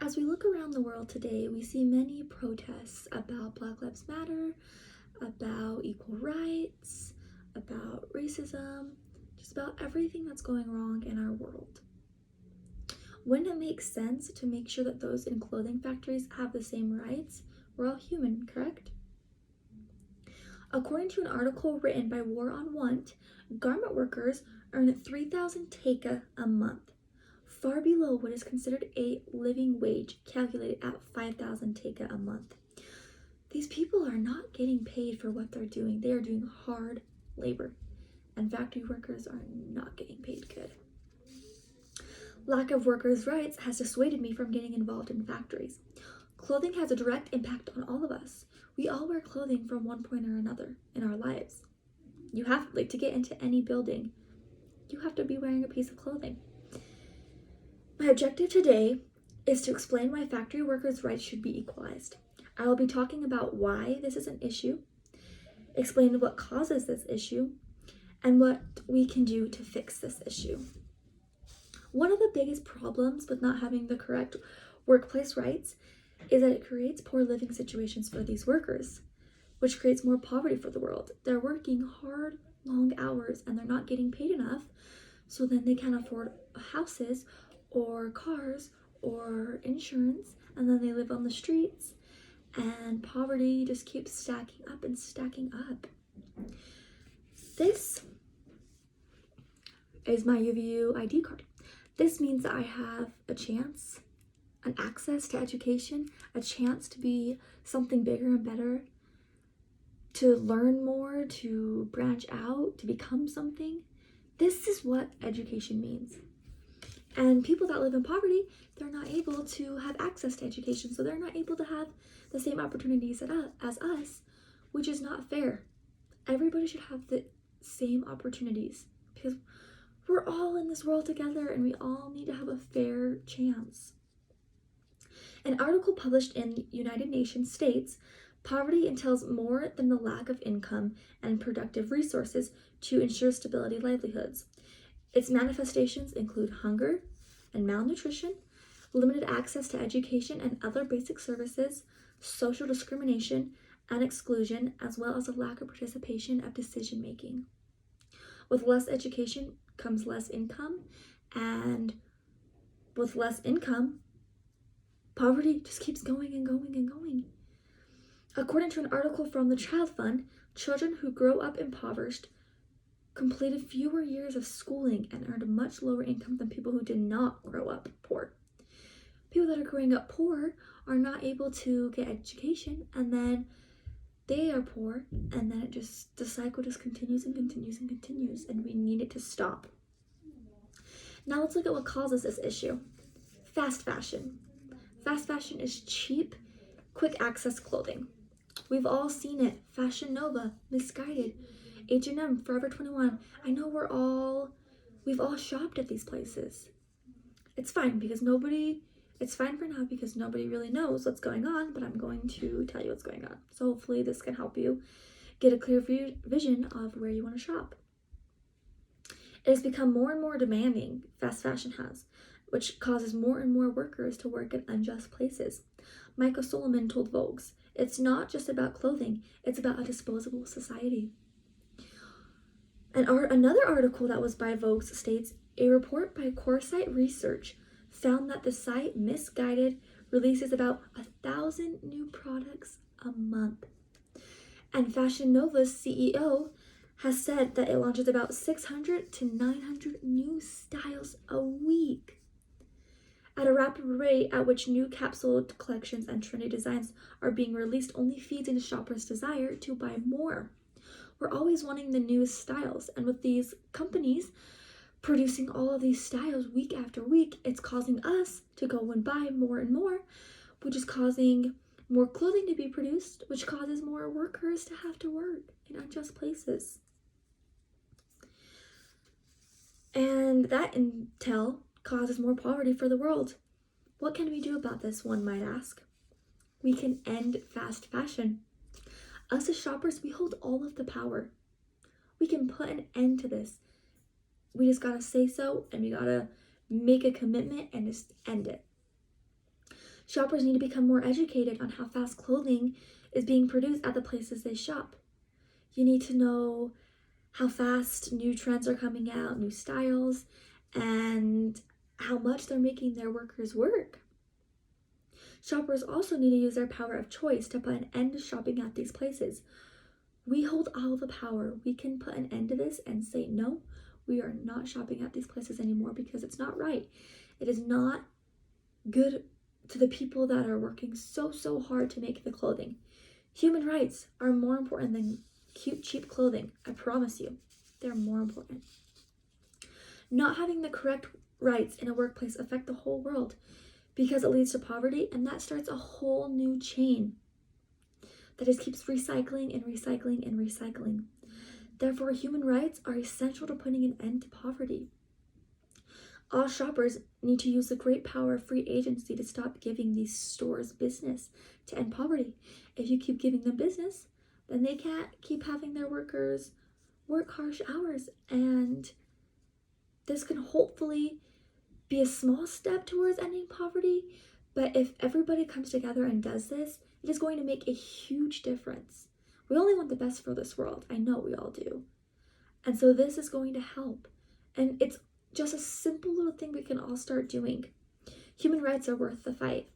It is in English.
As we look around the world today, we see many protests about Black Lives Matter, about equal rights, about racism, just about everything that's going wrong in our world. Wouldn't it make sense to make sure that those in clothing factories have the same rights? We're all human, correct? According to an article written by War on Want, garment workers earn 3,000 taka a month, far below what is considered a living wage, calculated at 5,000 taka a month. These people are not getting paid for what they're doing. They are doing hard labor, and factory workers are not getting paid good. Lack of workers' rights has dissuaded me from getting involved in factories. Clothing has a direct impact on all of us. We all wear clothing from one point or another in our lives. You have, to get into any building, you have to be wearing a piece of clothing. My objective today is to explain why factory workers' rights should be equalized. I will be talking about why this is an issue, explain what causes this issue, and what we can do to fix this issue. One of the biggest problems with not having the correct workplace rights is that it creates poor living situations for these workers, which creates more poverty for the world. They're working hard, long hours, and they're not getting paid enough, so then they can't afford houses or cars or insurance, and then they live on the streets, and poverty just keeps stacking up and stacking up. This is my UVU ID card. This means that I have a chance, an access to education, a chance to be something bigger and better, to learn more, to branch out, to become something. This is what education means. And people that live in poverty, they're not able to have access to education, so they're not able to have the same opportunities as us, which is not fair. Everybody should have the same opportunities because we're all in this world together and we all need to have a fair chance. An article published in the United Nations states, poverty entails more than the lack of income and productive resources to ensure stability livelihoods. Its manifestations include hunger and malnutrition, limited access to education and other basic services, social discrimination and exclusion, as well as a lack of participation of decision making. With less education comes less income, and with less income, poverty just keeps going and going and going. According to an article from the Child Fund, children who grow up impoverished completed fewer years of schooling and earned a much lower income than people who did not grow up poor. People that are growing up poor are not able to get education, and then they are poor, and then the cycle just continues and continues and continues, and we need it to stop. Now let's look at what causes this issue. Fast fashion. Fast fashion is cheap, quick access clothing. We've all seen it. Fashion Nova, Misguided, H&M, Forever 21. I know we've all shopped at these places. It's fine for now because nobody really knows what's going on, but I'm going to tell you what's going on. So hopefully this can help you get a clear vision of where you want to shop. It has become more and more demanding, fast fashion has, which causes more and more workers to work in unjust places. Michael Solomon told Vogue, "It's not just about clothing, it's about a disposable society." And another article that was by Vogue states, a report by Coresight Research found that the site Misguided releases about 1,000 new products a month. And Fashion Nova's CEO has said that it launches about 600 to 900 new styles a week. At a rapid rate at which new capsule collections and trendy designs are being released only feeds into shoppers' desire to buy more. We're always wanting the newest styles, and with these companies producing all of these styles week after week, it's causing us to go and buy more and more, which is causing more clothing to be produced, which causes more workers to have to work in unjust places. And that intel causes more poverty for the world. What can we do about this, one might ask? We can end fast fashion. Us as shoppers, we hold all of the power. We can put an end to this. We just gotta say so, and we gotta make a commitment and just end it. Shoppers need to become more educated on how fast clothing is being produced at the places they shop. You need to know how fast new trends are coming out, new styles, and how much they're making their workers work. Shoppers also need to use their power of choice to put an end to shopping at these places. We hold all the power. We can put an end to this and say, no, we are not shopping at these places anymore because it's not right. It is not good to the people that are working so hard to make the clothing. Human rights are more important than cute, cheap clothing. I promise you, they're more important. Not having the correct rights in a workplace affect the whole world because it leads to poverty, and that starts a whole new chain that just keeps recycling and recycling and recycling. Therefore, human rights are essential to putting an end to poverty. All shoppers need to use the great power of free agency to stop giving these stores business to end poverty. If you keep giving them business, then they can't keep having their workers work harsh hours. And this can hopefully be a small step towards ending poverty. But if everybody comes together and does this, it is going to make a huge difference. We only want the best for this world. I know we all do. And so this is going to help. And it's just a simple little thing we can all start doing. Human rights are worth the fight.